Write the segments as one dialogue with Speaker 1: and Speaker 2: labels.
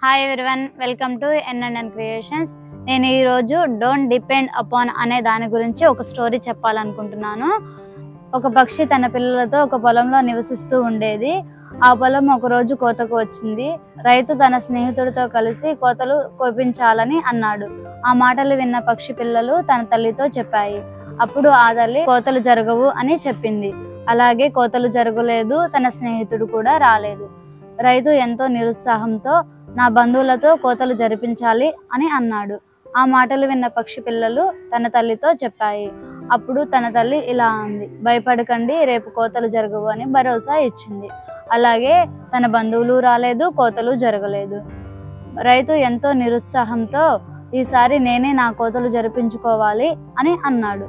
Speaker 1: Hi everyone, welcome to NNN creations. నేను ఈరోజు don't depend upon అనే దాని గురించి ఒక స్టోరీ చెప్పాలనుకుంటున్నాను. ఒక పక్షి తన పిల్లలతో ఒక పొలంలో నివసిస్తూ ఉండేది. ఆ పొలం ఒకరోజు కోతకు వచ్చింది. రైతు తన స్నేహితుడితో కలిసి కోతలు కోపించాలని అన్నాడు. ఆ మాటలు విన్న పక్షి పిల్లలు తన తల్లితో చెప్పాయి. అప్పుడు ఆ తల్లి కోతలు జరగవు అని చెప్పింది. అలాగే కోతలు జరగలేదు. తన స్నేహితుడు కూడా రాలేదు. రైతు ఎంతో నిరుత్సాహంతో నా బంధువులతో కోతలు జరిపించాలి అని అన్నాడు. ఆ మాటలు విన్న పక్షి పిల్లలు తన తల్లితో చెప్పాయి. అప్పుడు తన తల్లి ఇలా అంది, భయపడకండి, రేపు కోతలు జరగవు అని భరోసా ఇచ్చింది. అలాగే తన బంధువులు రాలేదు, కోతలు జరగలేదు. రైతు ఎంతో నిరుత్సాహంతో ఈసారి నేనే నా కోతలు జరిపించుకోవాలి అని అన్నాడు.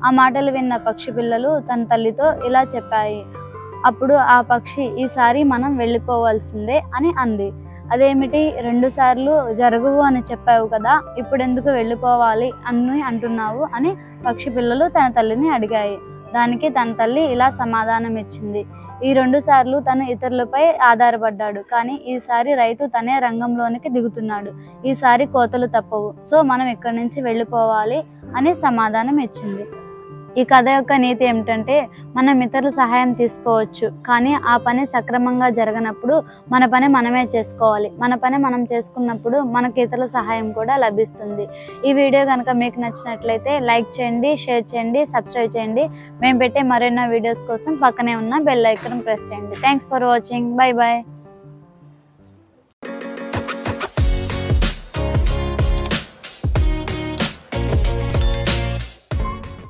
Speaker 1: ఆ మాటలు విన్న పక్షి పిల్లలు తన తల్లితో ఇలా చెప్పాయి. అప్పుడు ఆ పక్షి ఈసారి మనం వెళ్ళిపోవాల్సిందే అని అంది. అదేమిటి, 2 సార్లు జరగవు అని చెప్పావు కదా, ఇప్పుడు ఎందుకు వెళ్ళిపోవాలి అని అంటున్నావు అని పక్షి పిల్లలు తన తల్లిని అడిగాయి. దానికి తన తల్లి ఇలా సమాధానం ఇచ్చింది. ఈ 2 సార్లు తను ఇతరులపై ఆధారపడ్డాడు, కానీ ఈసారి రైతు తనే రంగంలోనికి దిగుతున్నాడు. ఈసారి కోతలు తప్పవు, సో మనం ఇక్కడి నుంచి వెళ్ళిపోవాలి అని సమాధానం ఇచ్చింది. ఈ కథ యొక్క నీతి ఏమిటంటే, మనం ఇతరుల సహాయం తీసుకోవచ్చు, కానీ ఆ పని సక్రమంగా జరగనప్పుడు మన పని మనమే చేసుకోవాలి. మన పని మనం చేసుకున్నప్పుడు మనకి ఇతరుల సహాయం కూడా లభిస్తుంది. ఈ వీడియో కనుక మీకు నచ్చినట్లయితే లైక్ చేయండి, షేర్ చేయండి, సబ్స్క్రైబ్ చేయండి. మేము పెట్టే మరెన్నో వీడియోస్ కోసం పక్కనే ఉన్న బెల్ ఐకాన్ ప్రెస్ చేయండి. Thanks for watching. Bye bye.